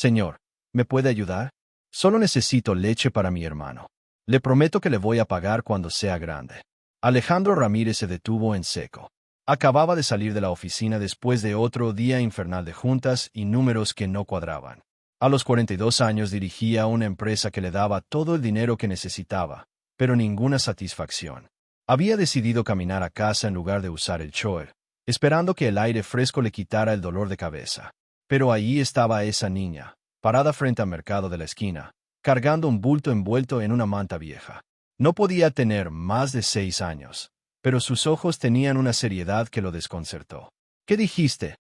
Señor, ¿me puede ayudar? Solo necesito leche para mi hermano. Le prometo que le voy a pagar cuando sea grande. Alejandro Ramírez se detuvo en seco. Acababa de salir de la oficina después de otro día infernal de juntas y números que no cuadraban. A los 42 años dirigía una empresa que le daba todo el dinero que necesitaba, pero ninguna satisfacción. Había decidido caminar a casa en lugar de usar el chofer, esperando que el aire fresco le quitara el dolor de cabeza. Pero allí estaba esa niña, parada frente al mercado de la esquina, cargando un bulto envuelto en una manta vieja. No podía tener más de 6 años, pero sus ojos tenían una seriedad que lo desconcertó. ¿Qué dijiste?,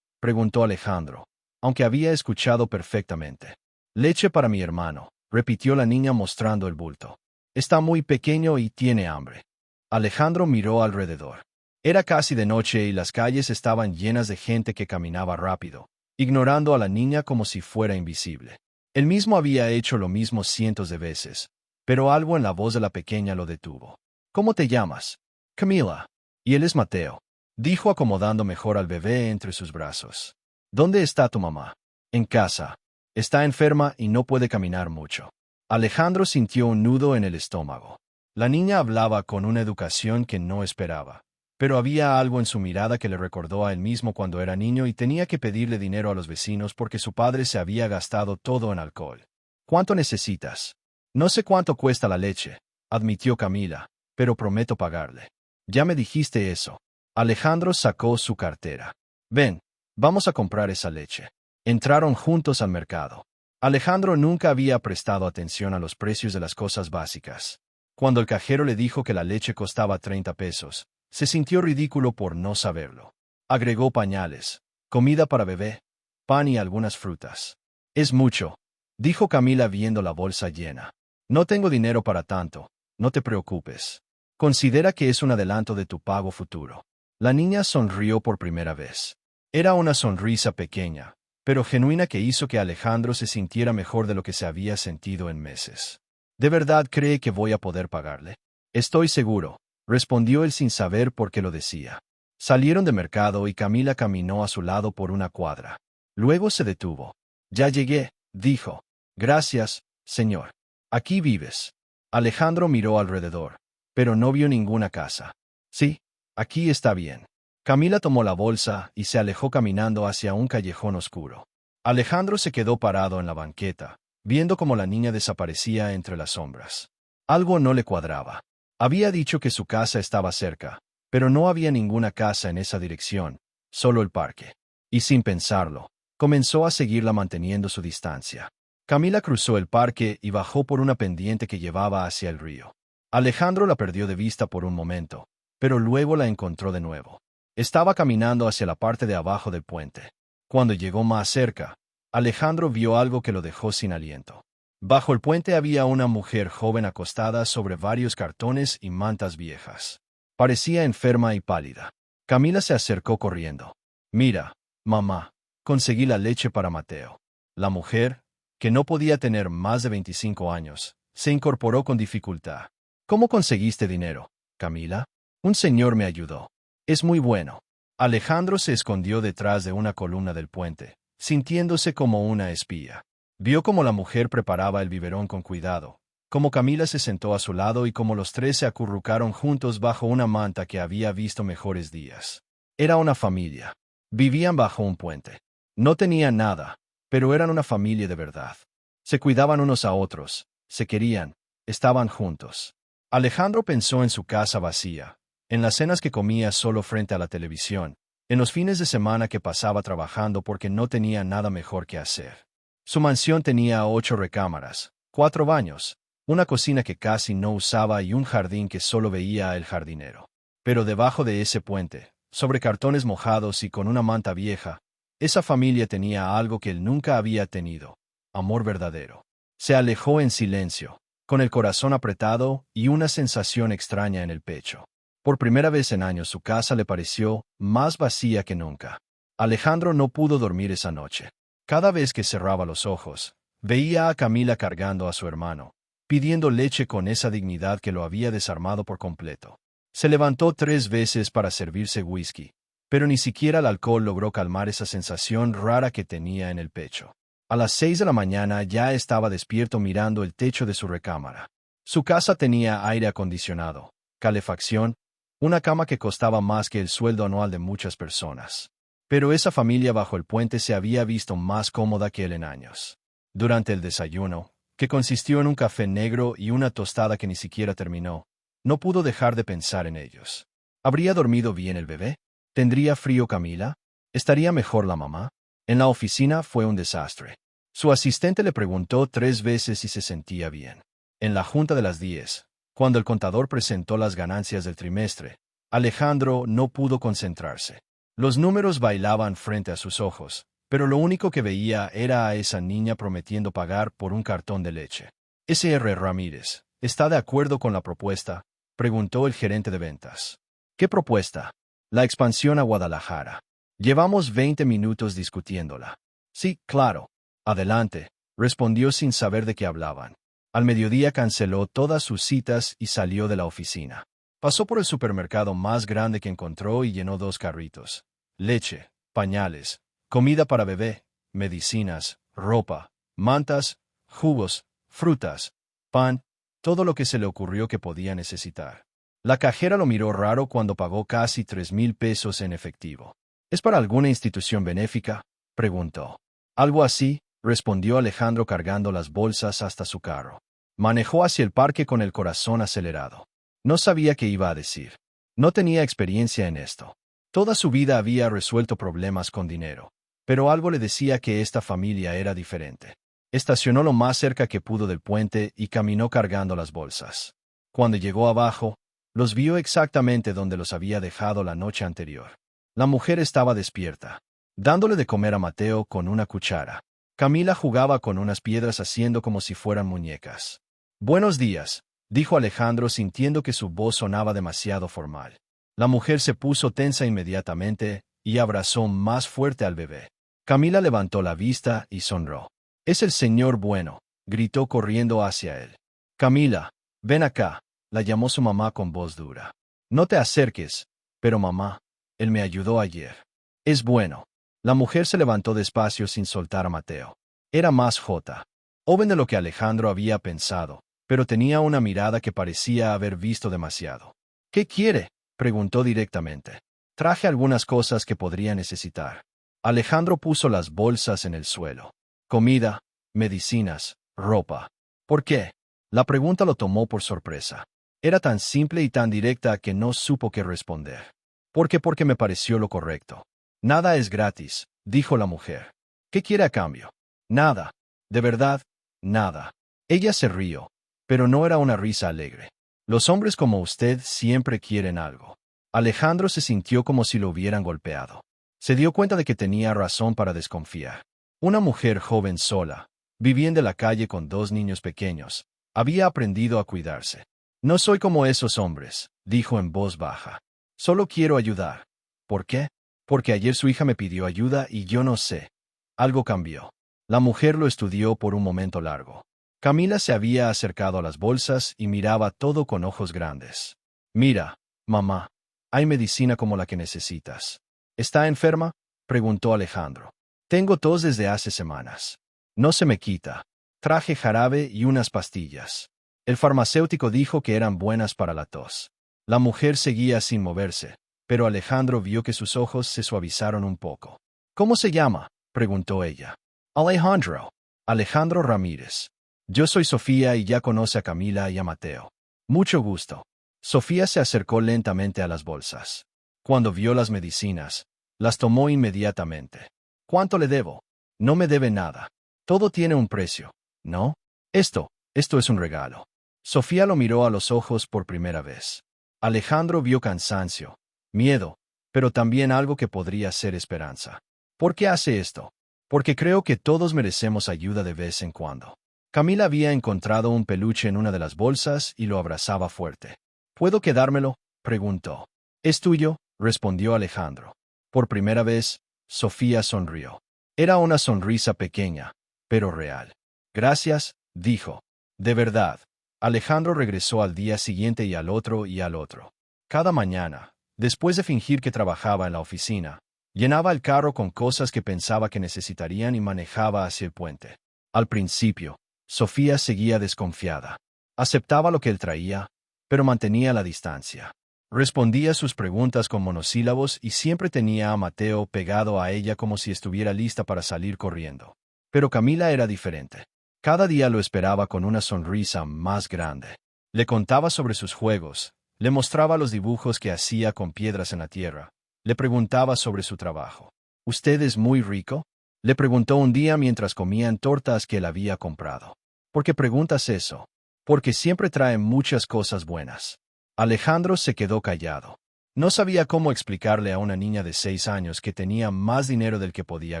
preguntó Alejandro, aunque había escuchado perfectamente. Leche para mi hermano, repitió la niña mostrando el bulto. Está muy pequeño y tiene hambre. Alejandro miró alrededor. Era casi de noche y las calles estaban llenas de gente que caminaba rápido, ignorando a la niña como si fuera invisible. Él mismo había hecho lo mismo cientos de veces, pero algo en la voz de la pequeña lo detuvo. ¿Cómo te llamas? Camila. Y él es Mateo, dijo acomodando mejor al bebé entre sus brazos. ¿Dónde está tu mamá? En casa. Está enferma y no puede caminar mucho. Alejandro sintió un nudo en el estómago. La niña hablaba con una educación que no esperaba, pero había algo en su mirada que le recordó a él mismo cuando era niño y tenía que pedirle dinero a los vecinos porque su padre se había gastado todo en alcohol. ¿Cuánto necesitas? No sé cuánto cuesta la leche, admitió Camila, pero prometo pagarle. Ya me dijiste eso. Alejandro sacó su cartera. Ven, vamos a comprar esa leche. Entraron juntos al mercado. Alejandro nunca había prestado atención a los precios de las cosas básicas. Cuando el cajero le dijo que la leche costaba 30 pesos, se sintió ridículo por no saberlo. Agregó pañales, comida para bebé, pan y algunas frutas. Es mucho, dijo Camila viendo la bolsa llena. No tengo dinero para tanto, no te preocupes. Considera que es un adelanto de tu pago futuro. La niña sonrió por primera vez. Era una sonrisa pequeña, pero genuina que hizo que Alejandro se sintiera mejor de lo que se había sentido en meses. ¿De verdad cree que voy a poder pagarle? Estoy seguro, respondió él sin saber por qué lo decía. Salieron de mercado y Camila caminó a su lado por una cuadra. Luego se detuvo. Ya llegué, dijo. Gracias, señor. ¿Aquí vives? Alejandro miró alrededor, pero no vio ninguna casa. Sí, aquí está bien. Camila tomó la bolsa y se alejó caminando hacia un callejón oscuro. Alejandro se quedó parado en la banqueta, viendo cómo la niña desaparecía entre las sombras. Algo no le cuadraba. Había dicho que su casa estaba cerca, pero no había ninguna casa en esa dirección, solo el parque. Y sin pensarlo, comenzó a seguirla manteniendo su distancia. Camila cruzó el parque y bajó por una pendiente que llevaba hacia el río. Alejandro la perdió de vista por un momento, pero luego la encontró de nuevo. Estaba caminando hacia la parte de abajo del puente. Cuando llegó más cerca, Alejandro vio algo que lo dejó sin aliento. Bajo el puente había una mujer joven acostada sobre varios cartones y mantas viejas. Parecía enferma y pálida. Camila se acercó corriendo. Mira, mamá, conseguí la leche para Mateo. La mujer, que no podía tener más de 25 años, se incorporó con dificultad. ¿Cómo conseguiste dinero, Camila? Un señor me ayudó. Es muy bueno. Alejandro se escondió detrás de una columna del puente, sintiéndose como una espía. Vio cómo la mujer preparaba el biberón con cuidado, cómo Camila se sentó a su lado y cómo los tres se acurrucaron juntos bajo una manta que había visto mejores días. Era una familia. Vivían bajo un puente. No tenían nada, pero eran una familia de verdad. Se cuidaban unos a otros, se querían, estaban juntos. Alejandro pensó en su casa vacía, en las cenas que comía solo frente a la televisión, en los fines de semana que pasaba trabajando porque no tenía nada mejor que hacer. Su mansión tenía 8 recámaras, 4 baños, una cocina que casi no usaba y un jardín que solo veía el jardinero. Pero debajo de ese puente, sobre cartones mojados y con una manta vieja, esa familia tenía algo que él nunca había tenido: amor verdadero. Se alejó en silencio, con el corazón apretado y una sensación extraña en el pecho. Por primera vez en años su casa le pareció más vacía que nunca. Alejandro no pudo dormir esa noche. Cada vez que cerraba los ojos, veía a Camila cargando a su hermano, pidiendo leche con esa dignidad que lo había desarmado por completo. Se levantó 3 veces para servirse whisky, pero ni siquiera el alcohol logró calmar esa sensación rara que tenía en el pecho. A las 6 de la mañana ya estaba despierto mirando el techo de su recámara. Su casa tenía aire acondicionado, calefacción, una cama que costaba más que el sueldo anual de muchas personas. Pero esa familia bajo el puente se había visto más cómoda que él en años. Durante el desayuno, que consistió en un café negro y una tostada que ni siquiera terminó, no pudo dejar de pensar en ellos. ¿Habría dormido bien el bebé? ¿Tendría frío Camila? ¿Estaría mejor la mamá? En la oficina fue un desastre. Su asistente le preguntó 3 veces si se sentía bien. En la junta de las 10, cuando el contador presentó las ganancias del trimestre, Alejandro no pudo concentrarse. Los números bailaban frente a sus ojos, pero lo único que veía era a esa niña prometiendo pagar por un cartón de leche. S.R. Ramírez, ¿está de acuerdo con la propuesta?, preguntó el gerente de ventas. ¿Qué propuesta? La expansión a Guadalajara. Llevamos 20 minutos discutiéndola. Sí, claro. Adelante, respondió sin saber de qué hablaban. Al mediodía canceló todas sus citas y salió de la oficina. Pasó por el supermercado más grande que encontró y llenó 2 carritos. Leche, pañales, comida para bebé, medicinas, ropa, mantas, jugos, frutas, pan, todo lo que se le ocurrió que podía necesitar. La cajera lo miró raro cuando pagó casi 3,000 pesos en efectivo. ¿Es para alguna institución benéfica?, preguntó. Algo así, respondió Alejandro cargando las bolsas hasta su carro. Manejó hacia el parque con el corazón acelerado. No sabía qué iba a decir. No tenía experiencia en esto. Toda su vida había resuelto problemas con dinero. Pero algo le decía que esta familia era diferente. Estacionó lo más cerca que pudo del puente y caminó cargando las bolsas. Cuando llegó abajo, los vio exactamente donde los había dejado la noche anterior. La mujer estaba despierta, dándole de comer a Mateo con una cuchara. Camila jugaba con unas piedras haciendo como si fueran muñecas. Buenos días, dijo Alejandro sintiendo que su voz sonaba demasiado formal. La mujer se puso tensa inmediatamente y abrazó más fuerte al bebé. Camila levantó la vista y sonrió. «Es el señor bueno», gritó corriendo hacia él. «Camila, ven acá», la llamó su mamá con voz dura. «No te acerques». «Pero mamá, él me ayudó ayer». «Es bueno». La mujer se levantó despacio sin soltar a Mateo. Era más joven de lo que Alejandro había pensado, pero tenía una mirada que parecía haber visto demasiado. «¿Qué quiere?», preguntó directamente. «Traje algunas cosas que podría necesitar». Alejandro puso las bolsas en el suelo. «Comida, medicinas, ropa». «¿Por qué?». La pregunta lo tomó por sorpresa. Era tan simple y tan directa que no supo qué responder. Porque me pareció lo correcto». «Nada es gratis», dijo la mujer. «¿Qué quiere a cambio?». «Nada. De verdad, nada». Ella se rió, pero no era una risa alegre. «Los hombres como usted siempre quieren algo». Alejandro se sintió como si lo hubieran golpeado. Se dio cuenta de que tenía razón para desconfiar. Una mujer joven sola, viviendo en la calle con 2 niños pequeños, había aprendido a cuidarse. «No soy como esos hombres», dijo en voz baja. «Solo quiero ayudar». «¿Por qué?». «Porque ayer su hija me pidió ayuda y yo no sé». Algo cambió. La mujer lo estudió por un momento largo. Camila se había acercado a las bolsas y miraba todo con ojos grandes. «Mira, mamá, hay medicina como la que necesitas». «¿Está enferma?», preguntó Alejandro. «Tengo tos desde hace semanas. No se me quita. Traje jarabe y unas pastillas». El farmacéutico dijo que eran buenas para la tos. La mujer seguía sin moverse, pero Alejandro vio que sus ojos se suavizaron un poco. «¿Cómo se llama?», preguntó ella. «Alejandro». «Alejandro Ramírez. Yo soy Sofía y ya conoce a Camila y a Mateo». «Mucho gusto». Sofía se acercó lentamente a las bolsas. Cuando vio las medicinas, las tomó inmediatamente. «¿Cuánto le debo?». «No me debe nada. Todo tiene un precio, ¿no?». Esto es un regalo». Sofía lo miró a los ojos por primera vez. Alejandro vio cansancio, miedo, pero también algo que podría ser esperanza. «¿Por qué hace esto?». «Porque creo que todos merecemos ayuda de vez en cuando». Camila había encontrado un peluche en una de las bolsas y lo abrazaba fuerte. «¿Puedo quedármelo?», preguntó. «Es tuyo», respondió Alejandro. Por primera vez, Sofía sonrió. Era una sonrisa pequeña, pero real. «Gracias», dijo. «De verdad». Alejandro regresó al día siguiente y al otro y al otro. Cada mañana, después de fingir que trabajaba en la oficina, Llenaba el carro con cosas que pensaba que necesitarían y manejaba hacia el puente. Al principio, Sofía seguía desconfiada. Aceptaba lo que él traía, pero mantenía la distancia. Respondía sus preguntas con monosílabos y siempre tenía a Mateo pegado a ella como si estuviera lista para salir corriendo. Pero Camila era diferente. Cada día lo esperaba con una sonrisa más grande. Le contaba sobre sus juegos, le mostraba los dibujos que hacía con piedras en la tierra, le preguntaba sobre su trabajo. ¿Usted es muy rico? Le preguntó un día mientras comían tortas que él había comprado. ¿Por qué preguntas eso? Porque siempre trae muchas cosas buenas. Alejandro se quedó callado. No sabía cómo explicarle a una niña de 6 años que tenía más dinero del que podía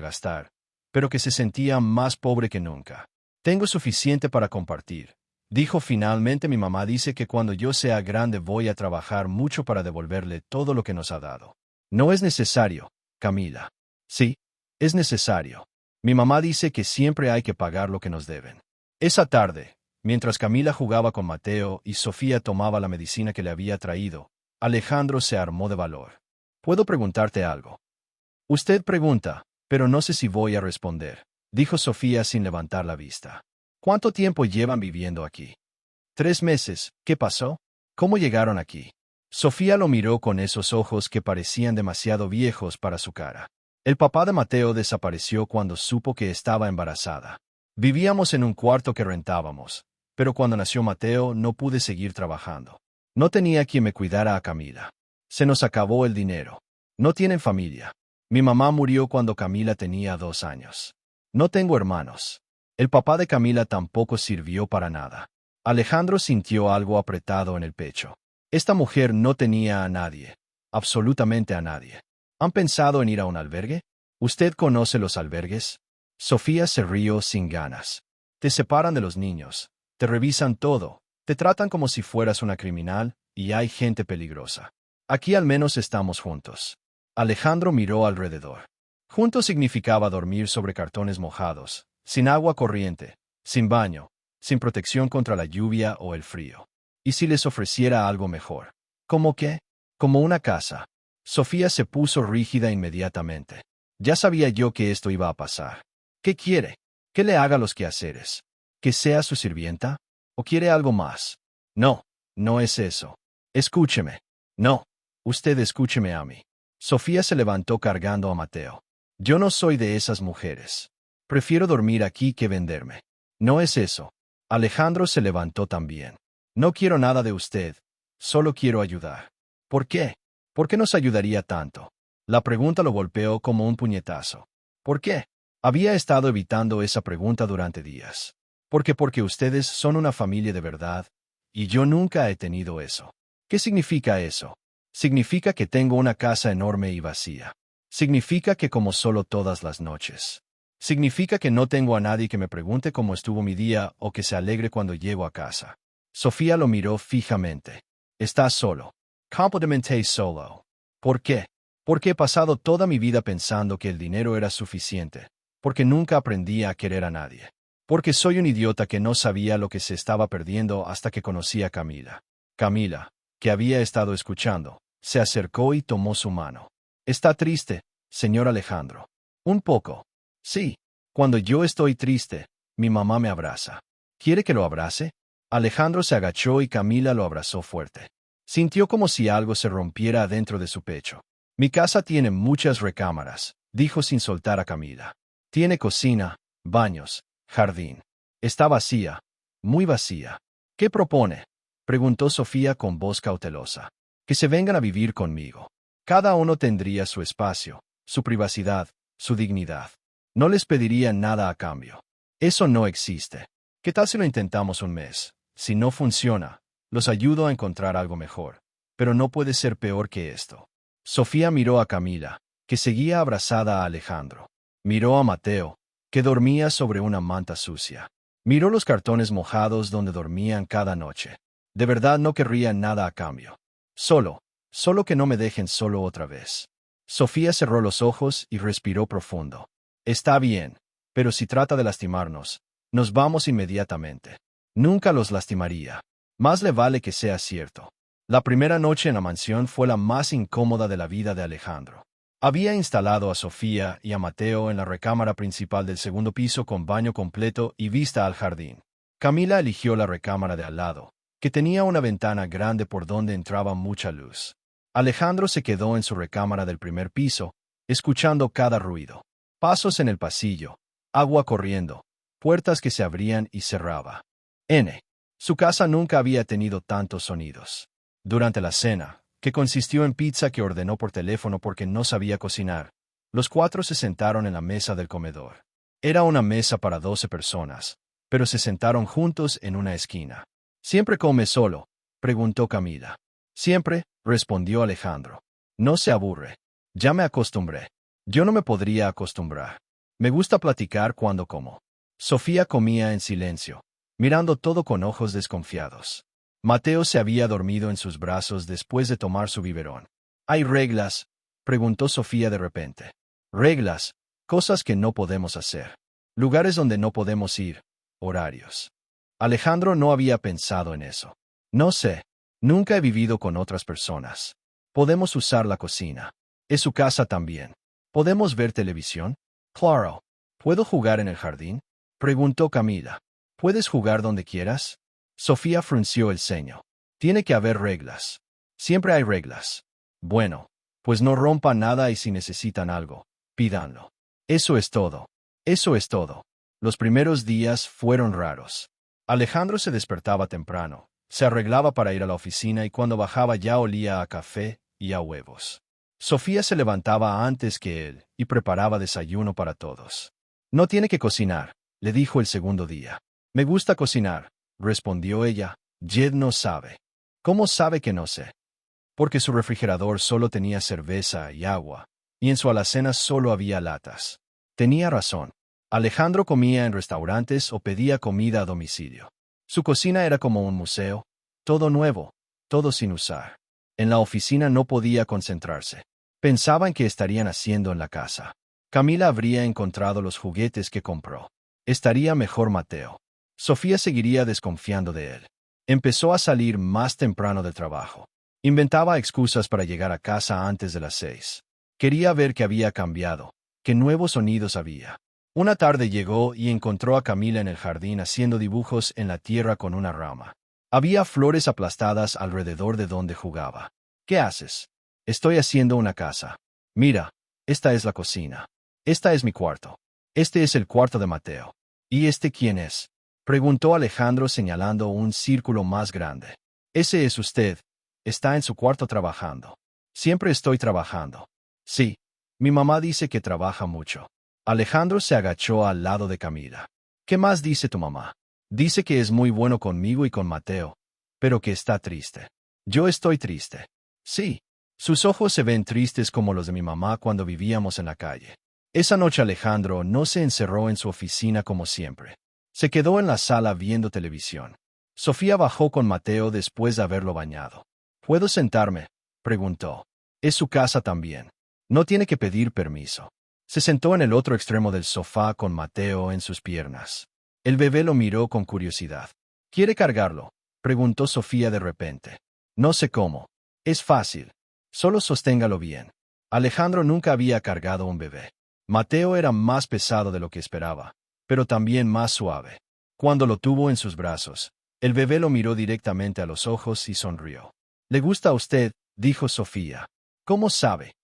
gastar, pero que se sentía más pobre que nunca. Tengo suficiente para compartir, dijo finalmente. Mi mamá dice que cuando yo sea grande voy a trabajar mucho para devolverle todo lo que nos ha dado. No es necesario, Camila. Sí, es necesario. Mi mamá dice que siempre hay que pagar lo que nos deben. Esa tarde, mientras Camila jugaba con Mateo y Sofía tomaba la medicina que le había traído, Alejandro se armó de valor. ¿Puedo preguntarte algo? Usted pregunta, pero no sé si voy a responder, dijo Sofía sin levantar la vista. ¿Cuánto tiempo llevan viviendo aquí? 3 meses. ¿Qué pasó? ¿Cómo llegaron aquí? Sofía lo miró con esos ojos que parecían demasiado viejos para su cara. El papá de Mateo desapareció cuando supo que estaba embarazada. Vivíamos en un cuarto que rentábamos, pero cuando nació Mateo no pude seguir trabajando. No tenía quien me cuidara a Camila. Se nos acabó el dinero. No tienen familia. Mi mamá murió cuando Camila tenía 2 años. No tengo hermanos. El papá de Camila tampoco sirvió para nada. Alejandro sintió algo apretado en el pecho. Esta mujer no tenía a nadie, absolutamente a nadie. ¿Han pensado en ir a un albergue? ¿Usted conoce los albergues? Sofía se rió sin ganas. Te separan de los niños, te revisan todo, te tratan como si fueras una criminal, y hay gente peligrosa. Aquí al menos estamos juntos. Alejandro miró alrededor. Juntos significaba dormir sobre cartones mojados, sin agua corriente, sin baño, sin protección contra la lluvia o el frío. ¿Y si les ofreciera algo mejor? ¿Cómo qué? Como una casa. Sofía se puso rígida inmediatamente. Ya sabía yo que esto iba a pasar. ¿Qué quiere? ¿Que le haga los quehaceres? ¿Que sea su sirvienta? ¿O quiere algo más? No, no es eso. Escúcheme. No, usted escúcheme a mí. Sofía se levantó cargando a Mateo. Yo no soy de esas mujeres. Prefiero dormir aquí que venderme. No es eso. Alejandro se levantó también. No quiero nada de usted. Solo quiero ayudar. ¿Por qué? ¿Por qué nos ayudaría tanto? La pregunta lo golpeó como un puñetazo. ¿Por qué? Había estado evitando esa pregunta durante días. Porque ustedes son una familia de verdad, y yo nunca he tenido eso. ¿Qué significa eso? Significa que tengo una casa enorme y vacía. Significa que como solo todas las noches. Significa que no tengo a nadie que me pregunte cómo estuvo mi día o que se alegre cuando llego a casa. Sofía lo miró fijamente. Estás solo. Completamente solo. ¿Por qué? Porque he pasado toda mi vida pensando que el dinero era suficiente. Porque nunca aprendí a querer a nadie. Porque soy un idiota que no sabía lo que se estaba perdiendo hasta que conocí a Camila. Camila, que había estado escuchando, se acercó y tomó su mano. ¿Está triste, señor Alejandro? Un poco. Sí. Cuando yo estoy triste, mi mamá me abraza. ¿Quiere que lo abrace? Alejandro se agachó y Camila lo abrazó fuerte. Sintió como si algo se rompiera adentro de su pecho. Mi casa tiene muchas recámaras, dijo sin soltar a Camila. Tiene cocina, baños, jardín. Está vacía, muy vacía. ¿Qué propone? Preguntó Sofía con voz cautelosa. Que se vengan a vivir conmigo. Cada uno tendría su espacio, su privacidad, su dignidad. No les pediría nada a cambio. Eso no existe. ¿Qué tal si lo intentamos un mes? Si no funciona, los ayudo a encontrar algo mejor. Pero no puede ser peor que esto. Sofía miró a Camila, que seguía abrazada a Alejandro. Miró a Mateo, que dormía sobre una manta sucia. Miró los cartones mojados donde dormían cada noche. De verdad no querría nada a cambio. Solo que no me dejen solo otra vez. Sofía cerró los ojos y respiró profundo. Está bien, pero si trata de lastimarnos, nos vamos inmediatamente. Nunca los lastimaría. Más le vale que sea cierto. La primera noche en la mansión fue la más incómoda de la vida de Alejandro. Había instalado a Sofía y a Mateo en la recámara principal del segundo piso con baño completo y vista al jardín. Camila eligió la recámara de al lado, que tenía una ventana grande por donde entraba mucha luz. Alejandro se quedó en su recámara del primer piso, escuchando cada ruido. Pasos en el pasillo, agua corriendo, puertas que se abrían y cerraba. Su casa nunca había tenido tantos sonidos. Durante la cena, que consistió en pizza que ordenó por teléfono porque no sabía cocinar, los cuatro se sentaron en la mesa del comedor. Era una mesa para 12 personas, pero se sentaron juntos en una esquina. ¿Siempre come solo?, preguntó Camila. Siempre, respondió Alejandro. No se aburre. Ya me acostumbré. Yo no me podría acostumbrar. Me gusta platicar cuando como. Sofía comía en silencio, mirando todo con ojos desconfiados. Mateo se había dormido en sus brazos después de tomar su biberón. ¿Hay reglas?, preguntó Sofía de repente. Reglas, cosas que no podemos hacer. Lugares donde no podemos ir, horarios. Alejandro no había pensado en eso. No sé, nunca he vivido con otras personas. Podemos usar la cocina. Es su casa también. ¿Podemos ver televisión? Claro. ¿Puedo jugar en el jardín?, preguntó Camila. ¿Puedes jugar donde quieras? Sofía frunció el ceño. Tiene que haber reglas. Siempre hay reglas. Bueno, pues no rompan nada y si necesitan algo, pídanlo. Eso es todo. Eso es todo. Los primeros días fueron raros. Alejandro se despertaba temprano, se arreglaba para ir a la oficina y cuando bajaba ya olía a café y a huevos. Sofía se levantaba antes que él y preparaba desayuno para todos. No tiene que cocinar, le dijo el segundo día. Me gusta cocinar, respondió ella. Jed no sabe. ¿Cómo sabe que no sé? Porque su refrigerador solo tenía cerveza y agua, y en su alacena solo había latas. Tenía razón. Alejandro comía en restaurantes o pedía comida a domicilio. Su cocina era como un museo, todo nuevo, todo sin usar. En la oficina no podía concentrarse. Pensaba en qué estarían haciendo en la casa. Camila habría encontrado los juguetes que compró. Estaría mejor Mateo. Sofía seguiría desconfiando de él. Empezó a salir más temprano del trabajo. Inventaba excusas para llegar a casa antes de las 6. Quería ver qué había cambiado, qué nuevos sonidos había. Una tarde llegó y encontró a Camila en el jardín haciendo dibujos en la tierra con una rama. Había flores aplastadas alrededor de donde jugaba. ¿Qué haces? Estoy haciendo una casa. Mira, esta es la cocina. Esta es mi cuarto. Este es el cuarto de Mateo. ¿Y este quién es?, preguntó Alejandro señalando un círculo más grande. Ese es usted. Está en su cuarto trabajando. Siempre estoy trabajando. Sí. Mi mamá dice que trabaja mucho. Alejandro se agachó al lado de Camila. ¿Qué más dice tu mamá? Dice que es muy bueno conmigo y con Mateo, pero que está triste. Yo estoy triste. Sí. Sus ojos se ven tristes como los de mi mamá cuando vivíamos en la calle. Esa noche Alejandro no se encerró en su oficina como siempre. Se quedó en la sala viendo televisión. Sofía bajó con Mateo después de haberlo bañado. ¿Puedo sentarme?, preguntó. Es su casa también. No tiene que pedir permiso. Se sentó en el otro extremo del sofá con Mateo en sus piernas. El bebé lo miró con curiosidad. ¿Quiere cargarlo?, preguntó Sofía de repente. No sé cómo. Es fácil. Solo sosténgalo bien. Alejandro nunca había cargado un bebé. Mateo era más pesado de lo que esperaba, pero también más suave. Cuando lo tuvo en sus brazos, el bebé lo miró directamente a los ojos y sonrió. «¿Le gusta a usted?», dijo Sofía. «¿Cómo sabe?».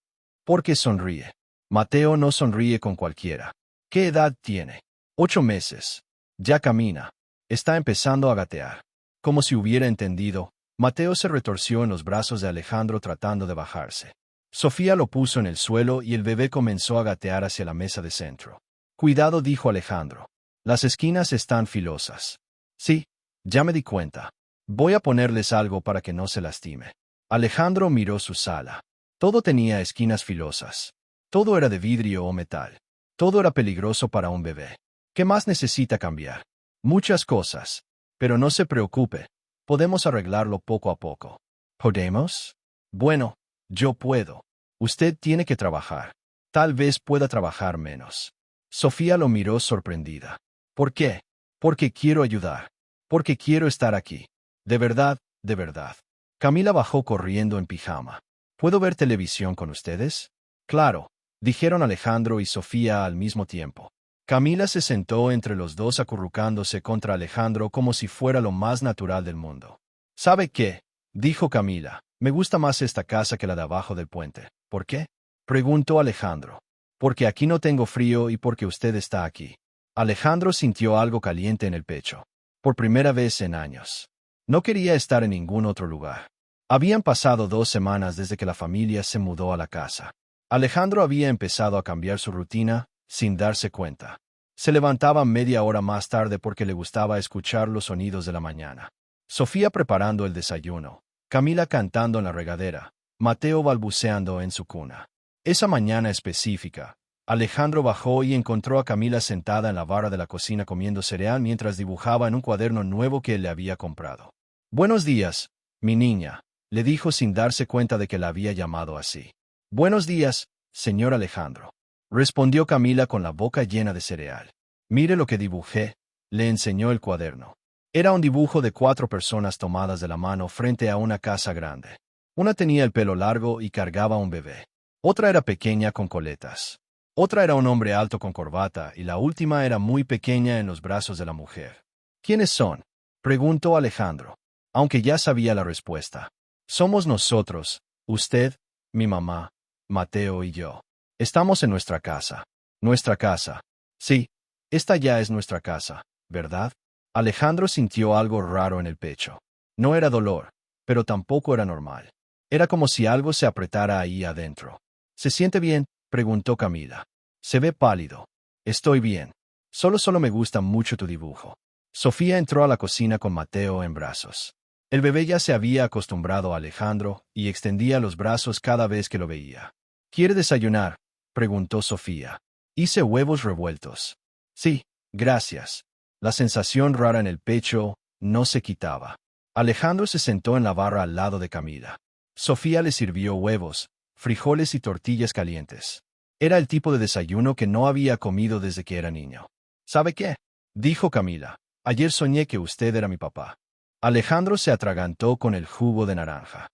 «Porque sonríe». Mateo no sonríe con cualquiera. ¿Qué edad tiene? 8 meses. Ya camina. Está empezando a gatear. Como si hubiera entendido, Mateo se retorció en los brazos de Alejandro tratando de bajarse. Sofía lo puso en el suelo y el bebé comenzó a gatear hacia la mesa de centro. «Cuidado», dijo Alejandro. «Las esquinas están filosas». «Sí, ya me di cuenta. Voy a ponerles algo para que no se lastime». Alejandro miró su sala. Todo tenía esquinas filosas. Todo era de vidrio o metal. Todo era peligroso para un bebé. ¿Qué más necesita cambiar? Muchas cosas. Pero no se preocupe. Podemos arreglarlo poco a poco. ¿Podemos? Bueno, yo puedo. Usted tiene que trabajar. Tal vez pueda trabajar menos. Sofía lo miró sorprendida. ¿Por qué? Porque quiero ayudar. Porque quiero estar aquí. De verdad, de verdad. Camila bajó corriendo en pijama. ¿Puedo ver televisión con ustedes? Claro, dijeron Alejandro y Sofía al mismo tiempo. Camila se sentó entre los dos acurrucándose contra Alejandro como si fuera lo más natural del mundo. ¿Sabe qué? Dijo Camila. Me gusta más esta casa que la de abajo del puente. ¿Por qué? Preguntó Alejandro. Porque aquí no tengo frío y porque usted está aquí. Alejandro sintió algo caliente en el pecho. Por primera vez en años. No quería estar en ningún otro lugar. Habían pasado 2 semanas desde que la familia se mudó a la casa. Alejandro había empezado a cambiar su rutina, sin darse cuenta. Se levantaba media hora más tarde porque le gustaba escuchar los sonidos de la mañana. Sofía preparando el desayuno, Camila cantando en la regadera, Mateo balbuceando en su cuna. Esa mañana específica, Alejandro bajó y encontró a Camila sentada en la barra de la cocina comiendo cereal mientras dibujaba en un cuaderno nuevo que él le había comprado. «Buenos días, mi niña», le dijo sin darse cuenta de que la había llamado así. «Buenos días, señor Alejandro», respondió Camila con la boca llena de cereal. «Mire lo que dibujé», le enseñó el cuaderno. Era un dibujo de 4 personas tomadas de la mano frente a una casa grande. Una tenía el pelo largo y cargaba un bebé. Otra era pequeña con coletas. Otra era un hombre alto con corbata y la última era muy pequeña en los brazos de la mujer. «¿Quiénes son?», preguntó Alejandro, aunque ya sabía la respuesta. «Somos nosotros, usted, mi mamá, Mateo y yo. Estamos en nuestra casa». «¿Nuestra casa?» «Sí, esta ya es nuestra casa, ¿verdad?» Alejandro sintió algo raro en el pecho. No era dolor, pero tampoco era normal. Era como si algo se apretara ahí adentro. «¿Se siente bien?», preguntó Camila. «Se ve pálido». «Estoy bien. Solo me gusta mucho tu dibujo». Sofía entró a la cocina con Mateo en brazos. El bebé ya se había acostumbrado a Alejandro y extendía los brazos cada vez que lo veía. «¿Quiere desayunar?», preguntó Sofía. «Hice huevos revueltos». «Sí, gracias». La sensación rara en el pecho no se quitaba. Alejandro se sentó en la barra al lado de Camila. Sofía le sirvió huevos, frijoles y tortillas calientes. Era el tipo de desayuno que no había comido desde que era niño. «¿Sabe qué?», dijo Camila. «Ayer soñé que usted era mi papá». Alejandro se atragantó con el jugo de naranja.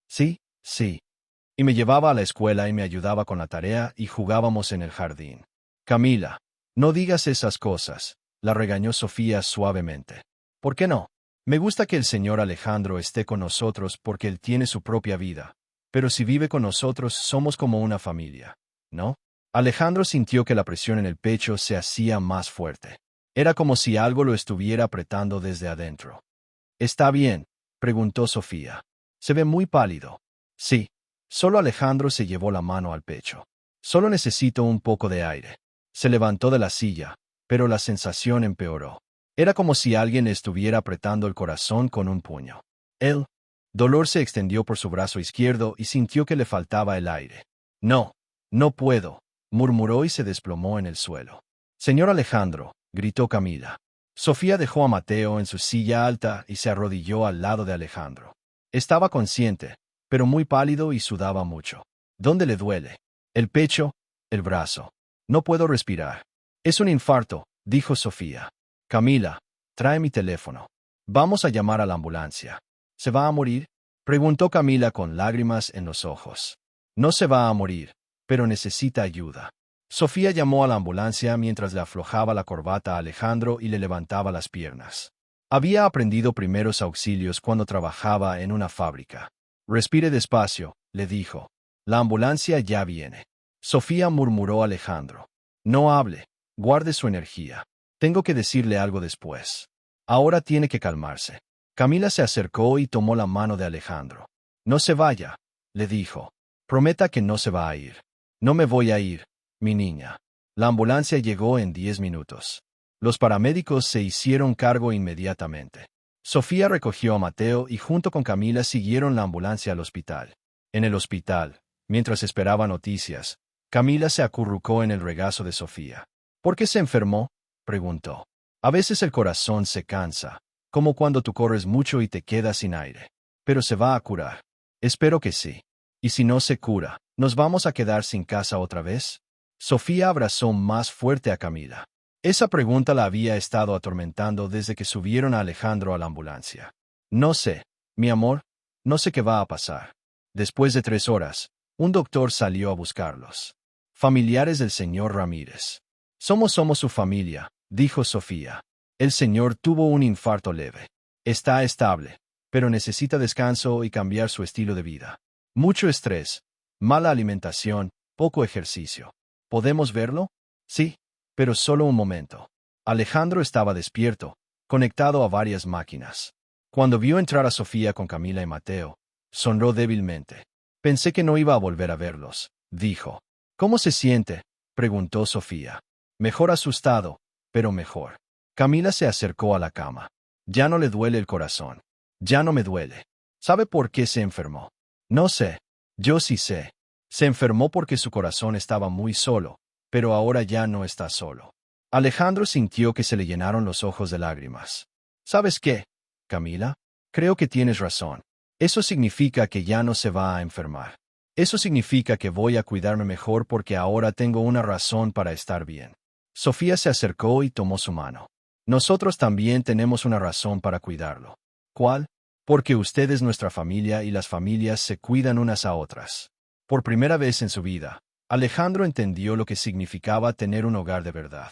«Sí, sí. Y me llevaba a la escuela y me ayudaba con la tarea y jugábamos en el jardín». «Camila, no digas esas cosas», la regañó Sofía suavemente. «¿Por qué no? Me gusta que el señor Alejandro esté con nosotros porque él tiene su propia vida. Pero si vive con nosotros somos como una familia, ¿no?» Alejandro sintió que la presión en el pecho se hacía más fuerte. Era como si algo lo estuviera apretando desde adentro. «¿Está bien?», preguntó Sofía. «Se ve muy pálido». «Sí». Solo Alejandro se llevó la mano al pecho. «Solo necesito un poco de aire». Se levantó de la silla, pero la sensación empeoró. Era como si alguien estuviera apretando el corazón con un puño. El dolor se extendió por su brazo izquierdo y sintió que le faltaba el aire. «No, no puedo», murmuró y se desplomó en el suelo. «Señor Alejandro», gritó Camila. Sofía dejó a Mateo en su silla alta y se arrodilló al lado de Alejandro. Estaba consciente, pero muy pálido y sudaba mucho. «¿Dónde le duele?» «El pecho, el brazo. No puedo respirar». «Es un infarto», dijo Sofía. «Camila, trae mi teléfono. Vamos a llamar a la ambulancia». «¿Se va a morir?», preguntó Camila con lágrimas en los ojos. «No se va a morir, pero necesita ayuda». Sofía llamó a la ambulancia mientras le aflojaba la corbata a Alejandro y le levantaba las piernas. Había aprendido primeros auxilios cuando trabajaba en una fábrica. «Respire despacio», le dijo. «La ambulancia ya viene». Sofía murmuró a Alejandro. «No hable. Guarde su energía. Tengo que decirle algo después. Ahora tiene que calmarse». Camila se acercó y tomó la mano de Alejandro. «No se vaya», le dijo. «Prometa que no se va a ir». «No me voy a ir, mi niña». La ambulancia llegó en 10 minutos. Los paramédicos se hicieron cargo inmediatamente. Sofía recogió a Mateo y junto con Camila siguieron la ambulancia al hospital. En el hospital, mientras esperaba noticias, Camila se acurrucó en el regazo de Sofía. «¿Por qué se enfermó?», preguntó. «A veces el corazón se cansa, como cuando tú corres mucho y te quedas sin aire. Pero se va a curar». «Espero que sí. Y si no se cura, ¿nos vamos a quedar sin casa otra vez?». Sofía abrazó más fuerte a Camila. Esa pregunta la había estado atormentando desde que subieron a Alejandro a la ambulancia. «No sé, mi amor, no sé qué va a pasar. Después de 3 horas, Un doctor salió a buscarlos. Familiares del señor Ramírez. Somos su familia, dijo Sofía. El señor tuvo un infarto leve. Está estable, pero necesita descanso y cambiar su estilo de vida. Mucho estrés, mala alimentación, poco ejercicio. ¿Podemos verlo? Sí, pero solo un momento. Alejandro estaba despierto, conectado a varias máquinas. Cuando vio entrar a Sofía con Camila y Mateo, sonrió débilmente. Pensé que no iba a volver a verlos, dijo. ¿Cómo se siente?, preguntó Sofía. Mejor asustado, pero mejor. Camila se acercó a la cama. Ya no le duele el corazón. Ya no me duele. ¿Sabe por qué se enfermó? No sé. Yo sí sé. Se enfermó porque su corazón estaba muy solo, pero ahora ya no está solo. Alejandro sintió que se le llenaron los ojos de lágrimas. ¿Sabes qué, Camila? Creo que tienes razón. Eso significa que ya no se va a enfermar. Eso significa que voy a cuidarme mejor porque ahora tengo una razón para estar bien. Sofía se acercó y tomó su mano. Nosotros también tenemos una razón para cuidarlo. ¿Cuál? Porque usted es nuestra familia y las familias se cuidan unas a otras. Por primera vez en su vida, Alejandro entendió lo que significaba tener un hogar de verdad.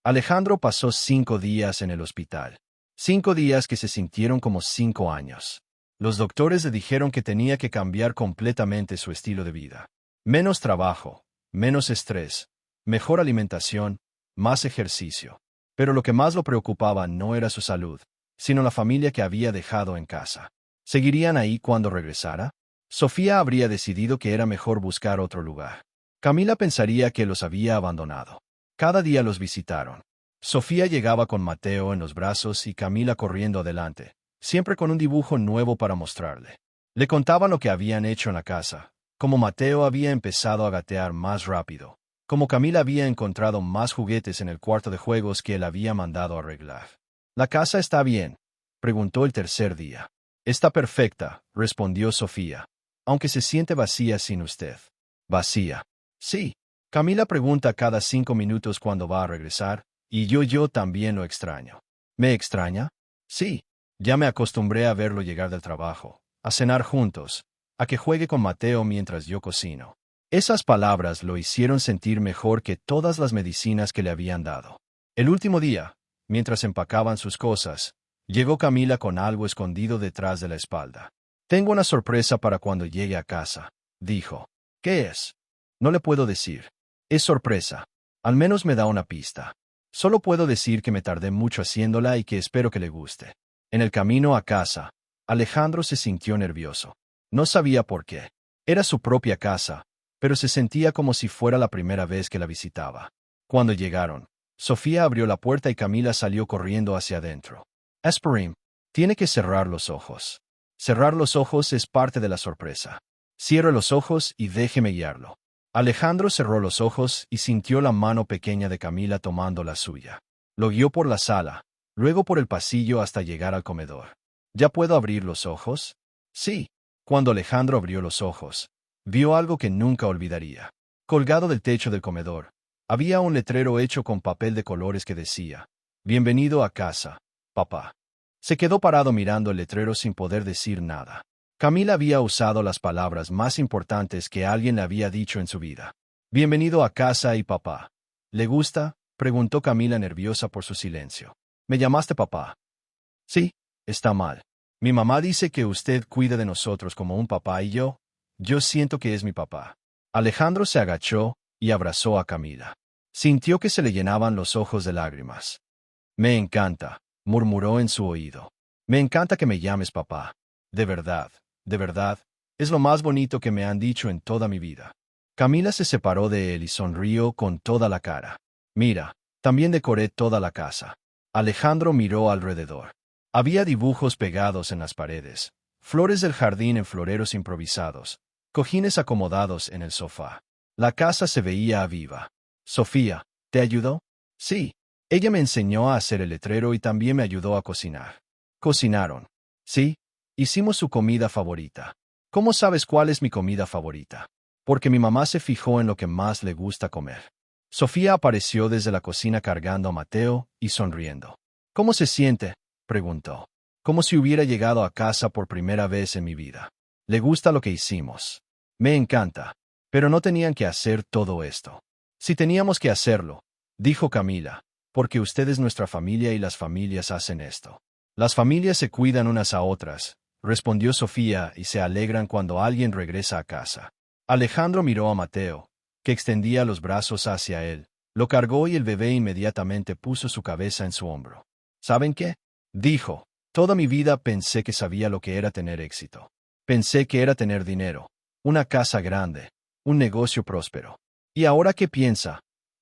Alejandro pasó 5 días en el hospital. 5 días que se sintieron como 5 años. Los doctores le dijeron que tenía que cambiar completamente su estilo de vida. Menos trabajo, menos estrés, mejor alimentación, más ejercicio. Pero lo que más lo preocupaba no era su salud, sino la familia que había dejado en casa. ¿Seguirían ahí cuando regresara? Sofía habría decidido que era mejor buscar otro lugar. Camila pensaría que los había abandonado. Cada día los visitaron. Sofía llegaba con Mateo en los brazos y Camila corriendo adelante, siempre con un dibujo nuevo para mostrarle. Le contaban lo que habían hecho en la casa, cómo Mateo había empezado a gatear más rápido, cómo Camila había encontrado más juguetes en el cuarto de juegos que él había mandado arreglar. ¿La casa está bien?, preguntó el tercer día. Está perfecta, respondió Sofía, aunque se siente vacía sin usted. ¿Vacía? Sí. Camila pregunta cada 5 minutos cuándo va a regresar, y yo también lo extraño. ¿Me extraña? Sí. Ya me acostumbré a verlo llegar del trabajo, a cenar juntos, a que juegue con Mateo mientras yo cocino. Esas palabras lo hicieron sentir mejor que todas las medicinas que le habían dado. El último día, mientras empacaban sus cosas, llegó Camila con algo escondido detrás de la espalda. Tengo una sorpresa para cuando llegue a casa, dijo. ¿Qué es? No le puedo decir. Es sorpresa. Al menos me da una pista. Solo puedo decir que me tardé mucho haciéndola y que espero que le guste. En el camino a casa, Alejandro se sintió nervioso. No sabía por qué. Era su propia casa, pero se sentía como si fuera la primera vez que la visitaba. Cuando llegaron, Sofía abrió la puerta y Camila salió corriendo hacia adentro. Esperim, tiene que cerrar los ojos. Cerrar los ojos es parte de la sorpresa. Cierre los ojos y déjeme guiarlo. Alejandro cerró los ojos y sintió la mano pequeña de Camila tomando la suya. Lo guió por la sala, luego por el pasillo hasta llegar al comedor. ¿Ya puedo abrir los ojos? Sí. Cuando Alejandro abrió los ojos, vio algo que nunca olvidaría. Colgado del techo del comedor, había un letrero hecho con papel de colores que decía: «Bienvenido a casa, papá». Se quedó parado mirando el letrero sin poder decir nada. Camila había usado las palabras más importantes que alguien le había dicho en su vida. «Bienvenido a casa y papá». ¿Le gusta?, preguntó Camila nerviosa por su silencio. ¿Me llamaste papá? Sí, está mal. Mi mamá dice que usted cuida de nosotros como un papá y yo siento que es mi papá. Alejandro se agachó y abrazó a Camila. Sintió que se le llenaban los ojos de lágrimas. Me encanta, murmuró en su oído. Me encanta que me llames papá. De verdad, es lo más bonito que me han dicho en toda mi vida. Camila se separó de él y sonrió con toda la cara. Mira, también decoré toda la casa. Alejandro miró alrededor. Había dibujos pegados en las paredes, flores del jardín en floreros improvisados, cojines acomodados en el sofá. La casa se veía viva. Sofía, ¿te ayudó? Sí. Ella me enseñó a hacer el letrero y también me ayudó a cocinar. ¿Cocinaron? Sí. Hicimos su comida favorita. ¿Cómo sabes cuál es mi comida favorita? Porque mi mamá se fijó en lo que más le gusta comer. Sofía apareció desde la cocina cargando a Mateo y sonriendo. ¿Cómo se siente?, preguntó. Como si hubiera llegado a casa por primera vez en mi vida. ¿Le gusta lo que hicimos? Me encanta. Pero no tenían que hacer todo esto. Si teníamos que hacerlo, dijo Camila, porque usted es nuestra familia y las familias hacen esto. Las familias se cuidan unas a otras, respondió Sofía, y se alegran cuando alguien regresa a casa. Alejandro miró a Mateo, que extendía los brazos hacia él, lo cargó y el bebé inmediatamente puso su cabeza en su hombro. ¿Saben qué? Dijo. Toda mi vida pensé que sabía lo que era tener éxito. Pensé que era tener dinero, una casa grande, un negocio próspero. ¿Y ahora qué piensa?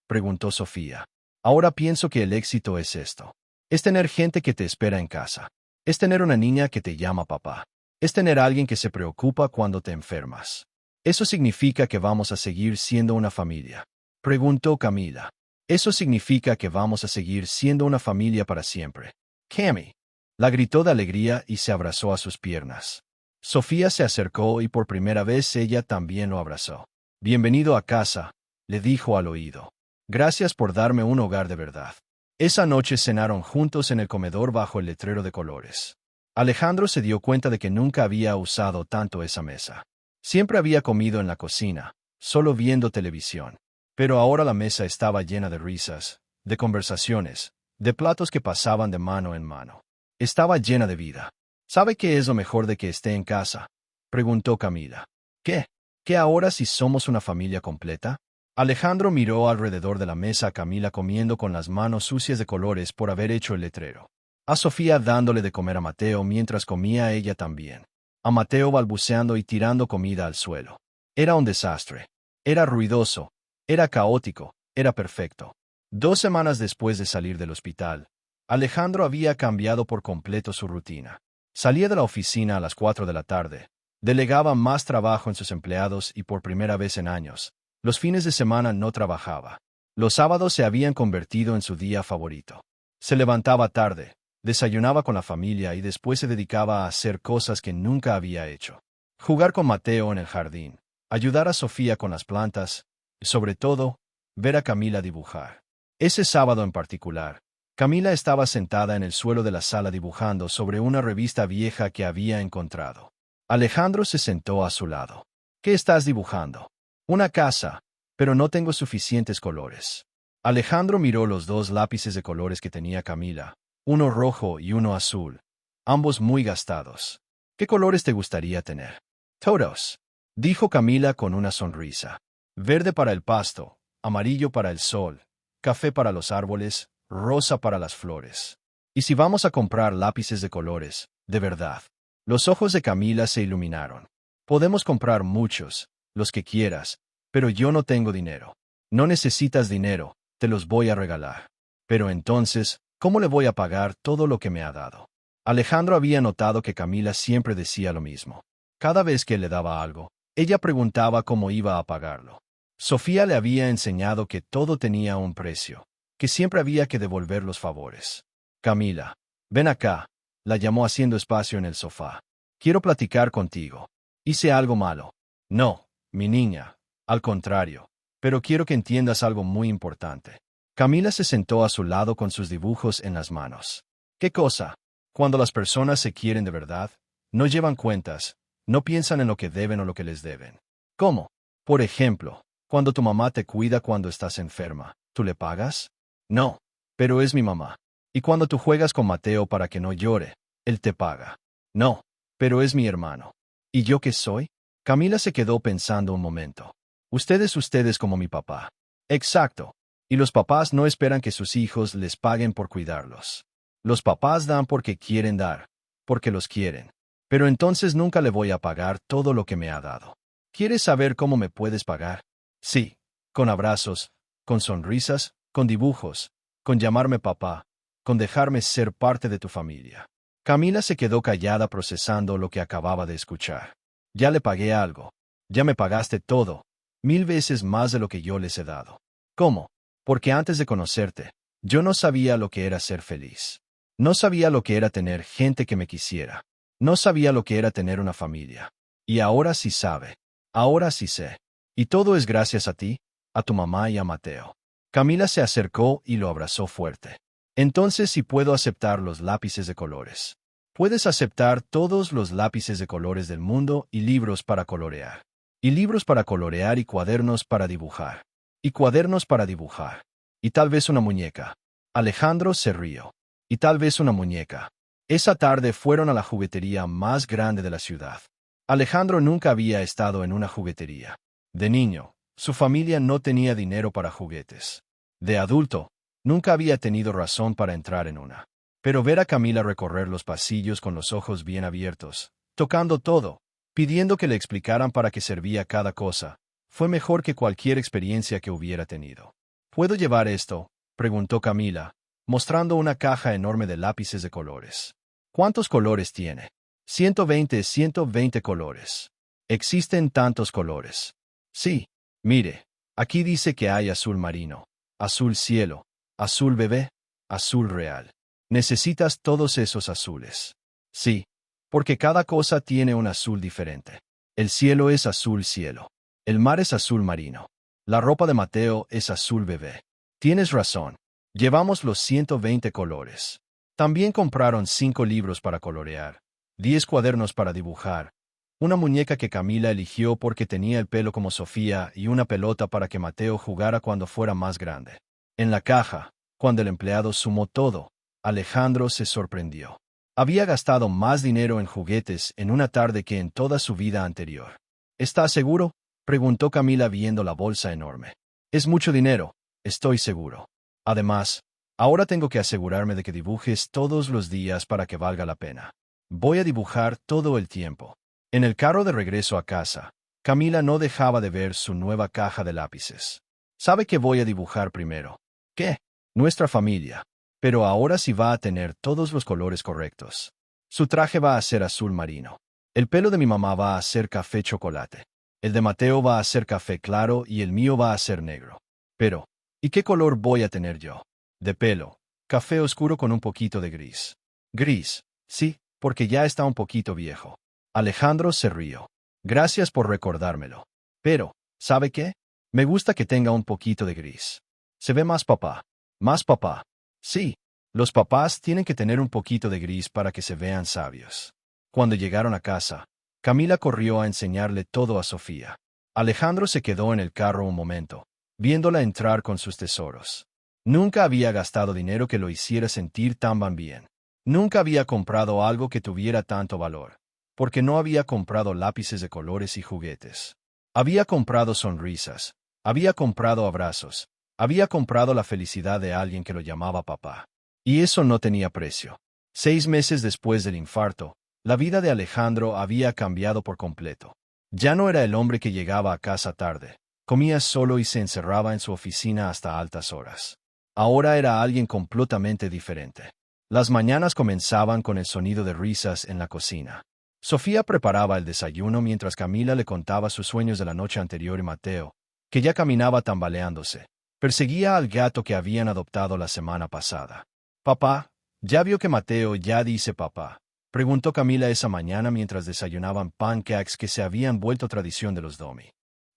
Preguntó Sofía. Ahora pienso que el éxito es esto. Es tener gente que te espera en casa. Es tener una niña que te llama papá. Es tener a alguien que se preocupa cuando te enfermas. ¿Eso significa que vamos a seguir siendo una familia? Preguntó Camila. Eso significa que vamos a seguir siendo una familia para siempre. Cami. La gritó de alegría y se abrazó a sus piernas. Sofía se acercó y por primera vez ella también lo abrazó. Bienvenido a casa, le dijo al oído. Gracias por darme un hogar de verdad. Esa noche cenaron juntos en el comedor bajo el letrero de colores. Alejandro se dio cuenta de que nunca había usado tanto esa mesa. Siempre había comido en la cocina, solo viendo televisión. Pero ahora la mesa estaba llena de risas, de conversaciones, de platos que pasaban de mano en mano. Estaba llena de vida. ¿Sabe qué es lo mejor de que esté en casa? Preguntó Camila. ¿Qué? ¿Qué ahora si somos una familia completa? Alejandro miró alrededor de la mesa a Camila comiendo con las manos sucias de colores por haber hecho el letrero. A Sofía dándole de comer a Mateo mientras comía ella también. A Mateo balbuceando y tirando comida al suelo. Era un desastre. Era ruidoso. Era caótico. Era perfecto. 2 semanas después de salir del hospital, Alejandro había cambiado por completo su rutina. Salía de la oficina a las 4 de la tarde. Delegaba más trabajo en sus empleados y por primera vez en años, los fines de semana no trabajaba. Los sábados se habían convertido en su día favorito. Se levantaba tarde, desayunaba con la familia y después se dedicaba a hacer cosas que nunca había hecho. Jugar con Mateo en el jardín, ayudar a Sofía con las plantas, y sobre todo, ver a Camila dibujar. Ese sábado en particular, Camila estaba sentada en el suelo de la sala dibujando sobre una revista vieja que había encontrado. Alejandro se sentó a su lado. ¿Qué estás dibujando? Una casa, pero no tengo suficientes colores. Alejandro miró los 2 lápices de colores que tenía Camila, uno rojo y uno azul, ambos muy gastados. ¿Qué colores te gustaría tener? Todos, dijo Camila con una sonrisa. Verde para el pasto, amarillo para el sol, café para los árboles, rosa para las flores. ¿Y si vamos a comprar lápices de colores, de verdad? Los ojos de Camila se iluminaron. Podemos comprar muchos, los que quieras, pero yo no tengo dinero. No necesitas dinero, te los voy a regalar. Pero entonces, ¿cómo le voy a pagar todo lo que me ha dado? Alejandro había notado que Camila siempre decía lo mismo. Cada vez que le daba algo, ella preguntaba cómo iba a pagarlo. Sofía le había enseñado que todo tenía un precio, que siempre había que devolver los favores. Camila, ven acá, la llamó haciendo espacio en el sofá. Quiero platicar contigo. ¿Hice algo malo? No, mi niña, al contrario, pero quiero que entiendas algo muy importante. Camila se sentó a su lado con sus dibujos en las manos. ¿Qué cosa? Cuando las personas se quieren de verdad, no llevan cuentas, no piensan en lo que deben o lo que les deben. ¿Cómo? Por ejemplo, cuando tu mamá te cuida cuando estás enferma, ¿tú le pagas? No, pero es mi mamá. Y cuando tú juegas con Mateo para que no llore, él te paga. No, pero es mi hermano. ¿Y yo qué soy? Camila se quedó pensando un momento. Ustedes como mi papá. Exacto. Y los papás no esperan que sus hijos les paguen por cuidarlos. Los papás dan porque quieren dar, porque los quieren. Pero entonces nunca le voy a pagar todo lo que me ha dado. ¿Quieres saber cómo me puedes pagar? Sí, con abrazos, con sonrisas, con dibujos, con llamarme papá, con dejarme ser parte de tu familia. Camila se quedó callada procesando lo que acababa de escuchar. Ya le pagué algo. Ya me pagaste todo, 1000 veces más de lo que yo les he dado. ¿Cómo? Porque antes de conocerte, yo no sabía lo que era ser feliz. No sabía lo que era tener gente que me quisiera. No sabía lo que era tener una familia. Y ahora sí sabe. Ahora sí sé. Y todo es gracias a ti, a tu mamá y a Mateo. Camila se acercó y lo abrazó fuerte. Entonces sí puedo aceptar los lápices de colores. Puedes aceptar todos los lápices de colores del mundo y libros para colorear. Y libros para colorear y cuadernos para dibujar. Y cuadernos para dibujar. Y tal vez una muñeca. Alejandro se rió. Y tal vez una muñeca. Esa tarde fueron a la juguetería más grande de la ciudad. Alejandro nunca había estado en una juguetería. De niño, su familia no tenía dinero para juguetes. De adulto, nunca había tenido razón para entrar en una. Pero ver a Camila recorrer los pasillos con los ojos bien abiertos, tocando todo, pidiendo que le explicaran para qué servía cada cosa, fue mejor que cualquier experiencia que hubiera tenido. ¿Puedo llevar esto?, preguntó Camila, mostrando una caja enorme de lápices de colores. ¿Cuántos colores tiene? 120 colores. ¿Existen tantos colores? Sí. Mire, aquí dice que hay azul marino, azul cielo, azul bebé, azul real. ¿Necesitas todos esos azules? Sí, porque cada cosa tiene un azul diferente. El cielo es azul cielo. El mar es azul marino. La ropa de Mateo es azul bebé. Tienes razón. Llevamos los 120 colores. También compraron 5 libros para colorear, 10 cuadernos para dibujar, una muñeca que Camila eligió porque tenía el pelo como Sofía y una pelota para que Mateo jugara cuando fuera más grande. En la caja, cuando el empleado sumó todo, Alejandro se sorprendió. Había gastado más dinero en juguetes en una tarde que en toda su vida anterior. ¿Estás seguro?, preguntó Camila viendo la bolsa enorme. Es mucho dinero, estoy seguro. Además, ahora tengo que asegurarme de que dibujes todos los días para que valga la pena. Voy a dibujar todo el tiempo. En el carro de regreso a casa, Camila no dejaba de ver su nueva caja de lápices. ¿Sabe qué voy a dibujar primero? ¿Qué? Nuestra familia. Pero ahora sí va a tener todos los colores correctos. Su traje va a ser azul marino. El pelo de mi mamá va a ser café chocolate. El de Mateo va a ser café claro y el mío va a ser negro. Pero, ¿y qué color voy a tener yo? De pelo, café oscuro con un poquito de gris. Gris, sí, porque ya está un poquito viejo. Alejandro se rió. Gracias por recordármelo. Pero, ¿sabe qué? Me gusta que tenga un poquito de gris. Se ve más papá. Más papá. Sí, los papás tienen que tener un poquito de gris para que se vean sabios. Cuando llegaron a casa, Camila corrió a enseñarle todo a Sofía. Alejandro se quedó en el carro un momento, viéndola entrar con sus tesoros. Nunca había gastado dinero que lo hiciera sentir tan bien. Nunca había comprado algo que tuviera tanto valor, porque no había comprado lápices de colores y juguetes. Había comprado sonrisas, había comprado abrazos, había comprado la felicidad de alguien que lo llamaba papá. Y eso no tenía precio. 6 meses después del infarto, la vida de Alejandro había cambiado por completo. Ya no era el hombre que llegaba a casa tarde, comía solo y se encerraba en su oficina hasta altas horas. Ahora era alguien completamente diferente. Las mañanas comenzaban con el sonido de risas en la cocina. Sofía preparaba el desayuno mientras Camila le contaba sus sueños de la noche anterior y Mateo, que ya caminaba tambaleándose, perseguía al gato que habían adoptado la semana pasada. «Papá, ¿ya vio que Mateo ya dice papá?», preguntó Camila esa mañana mientras desayunaban pancakes que se habían vuelto tradición de los Domi.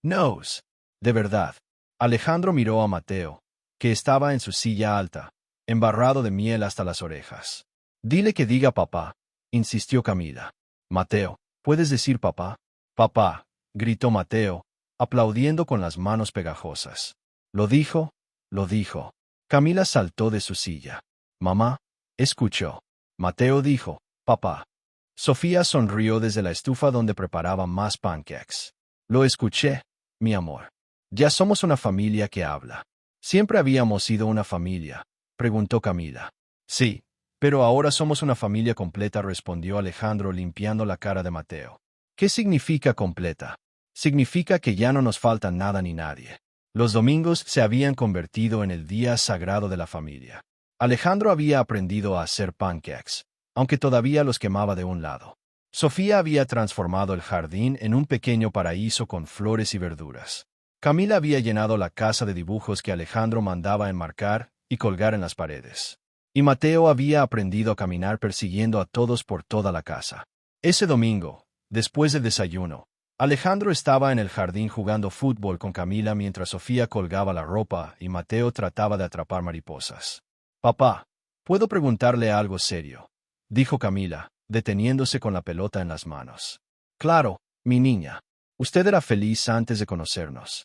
«No, de verdad». Alejandro miró a Mateo, que estaba en su silla alta, embarrado de miel hasta las orejas. «Dile que diga papá», insistió Camila. «Mateo, ¿puedes decir papá?» «Papá», gritó Mateo, aplaudiendo con las manos pegajosas. «Lo dijo, lo dijo». Camila saltó de su silla. «Mamá», escuchó. Mateo dijo, «Papá». Sofía sonrió desde la estufa donde preparaba más pancakes. «Lo escuché, mi amor. Ya somos una familia que habla». «¿Siempre habíamos sido una familia?», preguntó Camila. «Sí, pero ahora somos una familia completa», respondió Alejandro limpiando la cara de Mateo. «¿Qué significa completa?» «Significa que ya no nos falta nada ni nadie». Los domingos se habían convertido en el día sagrado de la familia. Alejandro había aprendido a hacer pancakes, aunque todavía los quemaba de un lado. Sofía había transformado el jardín en un pequeño paraíso con flores y verduras. Camila había llenado la casa de dibujos que Alejandro mandaba enmarcar y colgar en las paredes. Y Mateo había aprendido a caminar persiguiendo a todos por toda la casa. Ese domingo, después del desayuno, Alejandro estaba en el jardín jugando fútbol con Camila mientras Sofía colgaba la ropa y Mateo trataba de atrapar mariposas. «Papá, ¿puedo preguntarle algo serio?», dijo Camila, deteniéndose con la pelota en las manos. «Claro, mi niña. Usted era feliz antes de conocernos.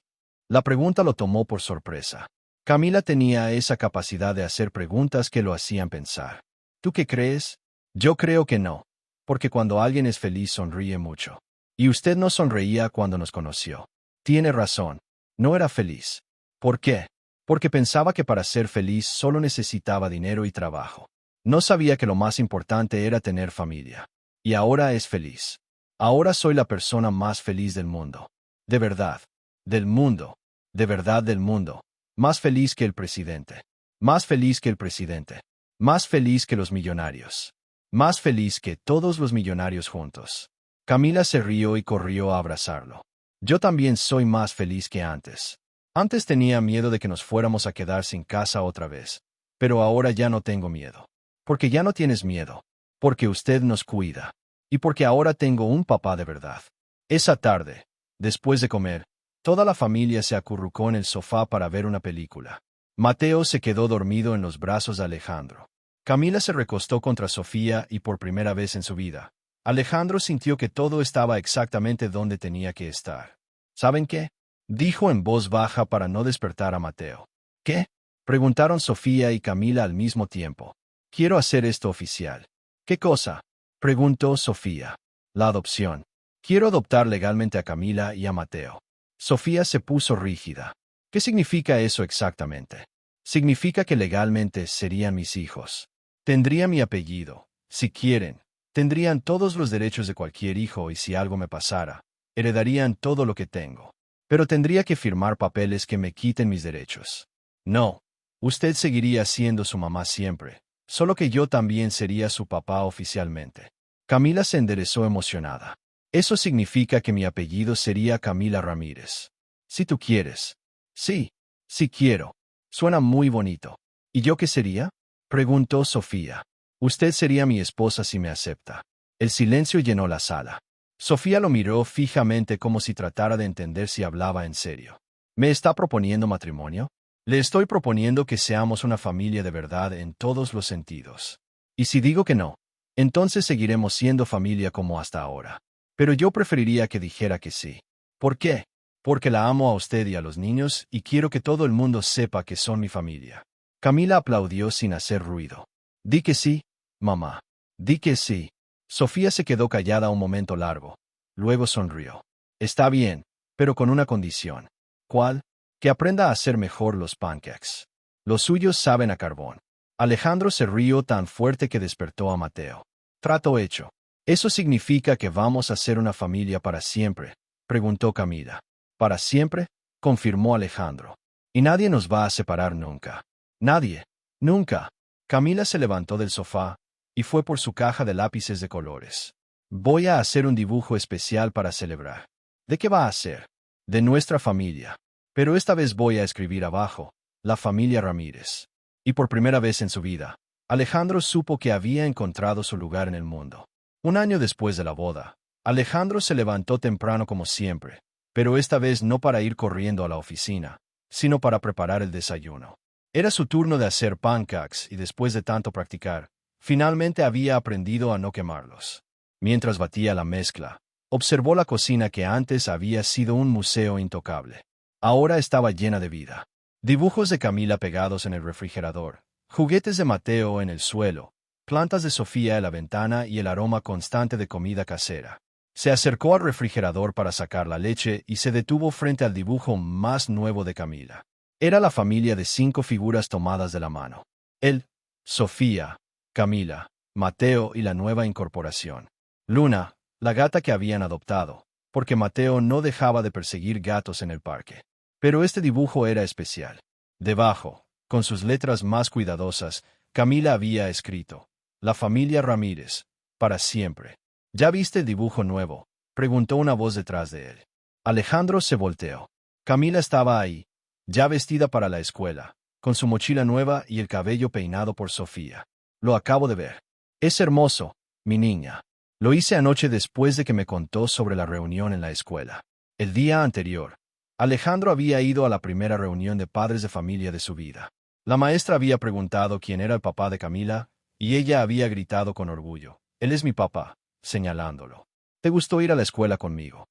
La pregunta lo tomó por sorpresa. Camila tenía esa capacidad de hacer preguntas que lo hacían pensar. ¿Tú qué crees? Yo creo que no. Porque cuando alguien es feliz sonríe mucho. Y usted no sonreía cuando nos conoció. Tiene razón. No era feliz. ¿Por qué? Porque pensaba que para ser feliz solo necesitaba dinero y trabajo. No sabía que lo más importante era tener familia. Y ahora es feliz. Ahora soy la persona más feliz del mundo. De verdad. Del mundo. De verdad del mundo. Más feliz que el presidente. Más feliz que el presidente. Más feliz que los millonarios. Más feliz que todos los millonarios juntos. Camila se rió y corrió a abrazarlo. Yo también soy más feliz que antes. Antes tenía miedo de que nos fuéramos a quedar sin casa otra vez. Pero ahora ya no tengo miedo. Porque ya no tienes miedo. Porque usted nos cuida. Y porque ahora tengo un papá de verdad. Esa tarde, después de comer, toda la familia se acurrucó en el sofá para ver una película. Mateo se quedó dormido en los brazos de Alejandro. Camila se recostó contra Sofía y por primera vez en su vida, Alejandro sintió que todo estaba exactamente donde tenía que estar. ¿Saben qué? Dijo en voz baja para no despertar a Mateo. ¿Qué? Preguntaron Sofía y Camila al mismo tiempo. Quiero hacer esto oficial. ¿Qué cosa? Preguntó Sofía. La adopción. Quiero adoptar legalmente a Camila y a Mateo. Sofía se puso rígida. ¿Qué significa eso exactamente? Significa que legalmente serían mis hijos. Tendría mi apellido, si quieren. Tendrían todos los derechos de cualquier hijo y si algo me pasara, heredarían todo lo que tengo. Pero tendría que firmar papeles que me quiten mis derechos. No. Usted seguiría siendo su mamá siempre, solo que yo también sería su papá oficialmente. Camila se enderezó emocionada. Eso significa que mi apellido sería Camila Ramírez. Si tú quieres. Sí, sí quiero. Suena muy bonito. ¿Y yo qué sería? Preguntó Sofía. Usted sería mi esposa si me acepta. El silencio llenó la sala. Sofía lo miró fijamente como si tratara de entender si hablaba en serio. ¿Me está proponiendo matrimonio? Le estoy proponiendo que seamos una familia de verdad en todos los sentidos. Y si digo que no, entonces seguiremos siendo familia como hasta ahora. Pero yo preferiría que dijera que sí. ¿Por qué? Porque la amo a usted y a los niños y quiero que todo el mundo sepa que son mi familia. Camila aplaudió sin hacer ruido. Di que sí, mamá. Di que sí. Sofía se quedó callada un momento largo. Luego sonrió. Está bien, pero con una condición. ¿Cuál? Que aprenda a hacer mejor los pancakes. Los suyos saben a carbón. Alejandro se rió tan fuerte que despertó a Mateo. Trato hecho. ¿Eso significa que vamos a ser una familia para siempre? Preguntó Camila. ¿Para siempre? Confirmó Alejandro. Y nadie nos va a separar nunca. Nadie. Nunca. Camila se levantó del sofá y fue por su caja de lápices de colores. Voy a hacer un dibujo especial para celebrar. ¿De qué va a ser? De nuestra familia. Pero esta vez voy a escribir abajo, la familia Ramírez. Y por primera vez en su vida, Alejandro supo que había encontrado su lugar en el mundo. Un año después de la boda, Alejandro se levantó temprano como siempre, pero esta vez no para ir corriendo a la oficina, sino para preparar el desayuno. Era su turno de hacer pancakes y después de tanto practicar, finalmente había aprendido a no quemarlos. Mientras batía la mezcla, observó la cocina que antes había sido un museo intocable. Ahora estaba llena de vida. Dibujos de Camila pegados en el refrigerador, juguetes de Mateo en el suelo, plantas de Sofía en la ventana y el aroma constante de comida casera. Se acercó al refrigerador para sacar la leche y se detuvo frente al dibujo más nuevo de Camila. Era la familia de 5 figuras tomadas de la mano. Él, Sofía, Camila, Mateo y la nueva incorporación. Luna, la gata que habían adoptado, porque Mateo no dejaba de perseguir gatos en el parque. Pero este dibujo era especial. Debajo, con sus letras más cuidadosas, Camila había escrito: La familia Ramírez, para siempre. ¿Ya viste el dibujo nuevo?, preguntó una voz detrás de él. Alejandro se volteó. Camila estaba ahí, ya vestida para la escuela, con su mochila nueva y el cabello peinado por Sofía. Lo acabo de ver. Es hermoso, mi niña. Lo hice anoche después de que me contó sobre la reunión en la escuela. El día anterior, Alejandro había ido a la primera reunión de padres de familia de su vida. La maestra había preguntado quién era el papá de Camila, y ella había gritado con orgullo: «Él es mi papá», señalándolo. «¿Te gustó ir a la escuela conmigo?».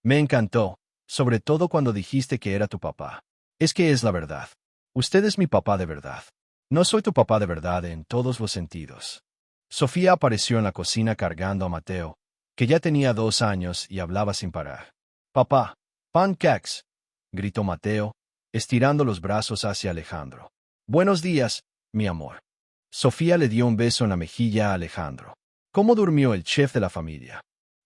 Me encantó, sobre todo cuando dijiste que era tu papá. Es que es la verdad. Usted es mi papá de verdad. No soy tu papá de verdad en todos los sentidos. Sofía apareció en la cocina cargando a Mateo, que ya tenía 2 años y hablaba sin parar. Papá, pancakes, gritó Mateo, estirando los brazos hacia Alejandro. Buenos días, mi amor. Sofía le dio un beso en la mejilla a Alejandro. ¿Cómo durmió el chef de la familia?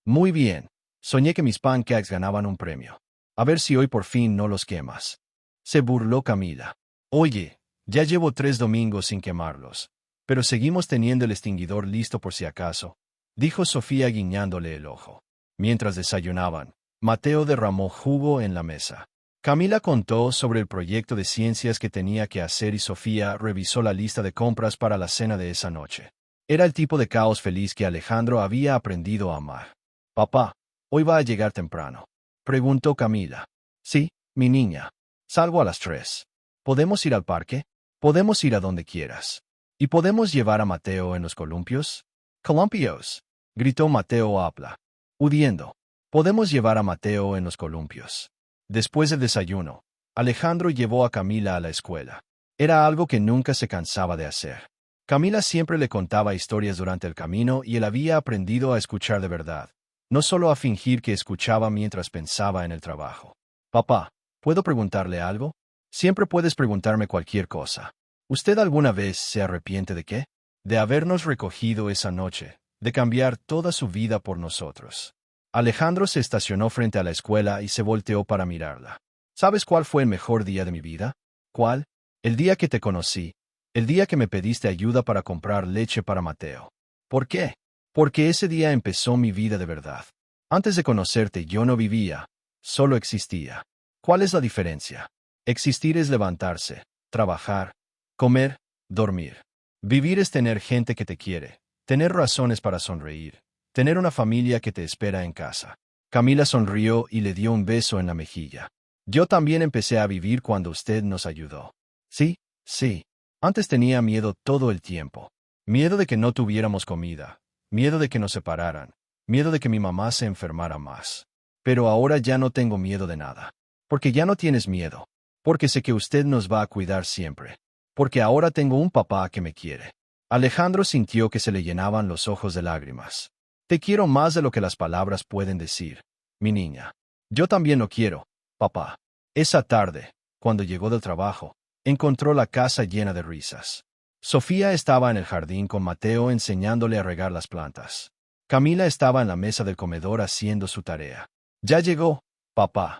Muy bien. Soñé que mis pancakes ganaban un premio. A ver si hoy por fin no los quemas. Se burló Camila. Oye, ya llevo 3 domingos sin quemarlos. Pero seguimos teniendo el extinguidor listo por si acaso, dijo Sofía guiñándole el ojo. Mientras desayunaban, Mateo derramó jugo en la mesa. Camila contó sobre el proyecto de ciencias que tenía que hacer y Sofía revisó la lista de compras para la cena de esa noche. Era el tipo de caos feliz que Alejandro había aprendido a amar. Papá, ¿hoy va a llegar temprano?, preguntó Camila. Sí, mi niña. Salgo a las 3. ¿Podemos ir al parque? Podemos ir a donde quieras. ¿Y podemos llevar a Mateo en los columpios? Columpios, gritó Mateo Apla, hudiendo. Podemos llevar a Mateo en los columpios. Después del desayuno, Alejandro llevó a Camila a la escuela. Era algo que nunca se cansaba de hacer. Camila siempre le contaba historias durante el camino y él había aprendido a escuchar de verdad, no solo a fingir que escuchaba mientras pensaba en el trabajo. Papá, ¿puedo preguntarle algo? Siempre puedes preguntarme cualquier cosa. ¿Usted alguna vez se arrepiente de qué? De habernos recogido esa noche, de cambiar toda su vida por nosotros. Alejandro se estacionó frente a la escuela y se volteó para mirarla. ¿Sabes cuál fue el mejor día de mi vida? ¿Cuál? El día que te conocí. El día que me pediste ayuda para comprar leche para Mateo. ¿Por qué? Porque ese día empezó mi vida de verdad. Antes de conocerte yo no vivía, solo existía. ¿Cuál es la diferencia? Existir es levantarse, trabajar, comer, dormir. Vivir es tener gente que te quiere, tener razones para sonreír, tener una familia que te espera en casa. Camila sonrió y le dio un beso en la mejilla. Yo también empecé a vivir cuando usted nos ayudó. Sí, sí. Antes tenía miedo todo el tiempo. Miedo de que no tuviéramos comida, miedo de que nos separaran, miedo de que mi mamá se enfermara más. Pero ahora ya no tengo miedo de nada. Porque ya no tienes miedo. Porque sé que usted nos va a cuidar siempre. Porque ahora tengo un papá que me quiere. Alejandro sintió que se le llenaban los ojos de lágrimas. Te quiero más de lo que las palabras pueden decir, mi niña. Yo también lo quiero, papá. Esa tarde, cuando llegó del trabajo, encontró la casa llena de risas. Sofía estaba en el jardín con Mateo enseñándole a regar las plantas. Camila estaba en la mesa del comedor haciendo su tarea. Ya llegó, papá,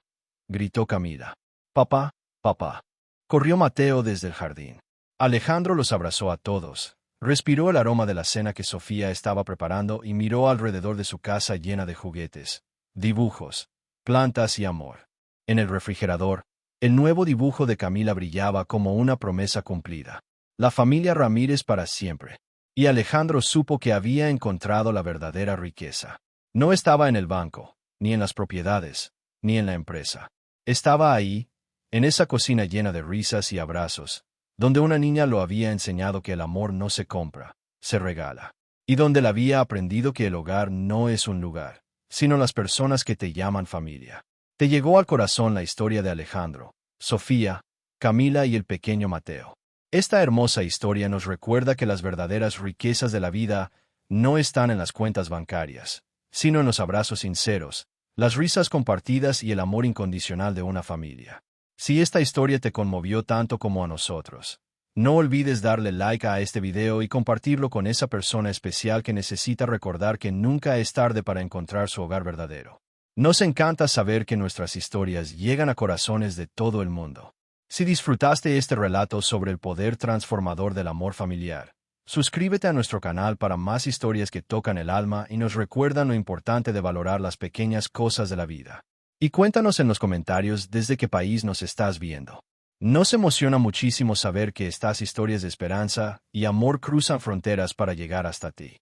gritó Camila. Papá, papá. Corrió Mateo desde el jardín. Alejandro los abrazó a todos, respiró el aroma de la cena que Sofía estaba preparando y miró alrededor de su casa llena de juguetes, dibujos, plantas y amor. En el refrigerador, el nuevo dibujo de Camila brillaba como una promesa cumplida. La familia Ramírez para siempre. Y Alejandro supo que había encontrado la verdadera riqueza. No estaba en el banco, ni en las propiedades, ni en la empresa. Estaba ahí, en esa cocina llena de risas y abrazos, donde una niña lo había enseñado que el amor no se compra, se regala. Y donde le había aprendido que el hogar no es un lugar, sino las personas que te llaman familia. Te llegó al corazón la historia de Alejandro, Sofía, Camila y el pequeño Mateo. Esta hermosa historia nos recuerda que las verdaderas riquezas de la vida no están en las cuentas bancarias, sino en los abrazos sinceros, las risas compartidas y el amor incondicional de una familia. Si esta historia te conmovió tanto como a nosotros, no olvides darle like a este video y compartirlo con esa persona especial que necesita recordar que nunca es tarde para encontrar su hogar verdadero. Nos encanta saber que nuestras historias llegan a corazones de todo el mundo. Si disfrutaste este relato sobre el poder transformador del amor familiar, suscríbete a nuestro canal para más historias que tocan el alma y nos recuerdan lo importante de valorar las pequeñas cosas de la vida. Y cuéntanos en los comentarios desde qué país nos estás viendo. Nos emociona muchísimo saber que estas historias de esperanza y amor cruzan fronteras para llegar hasta ti.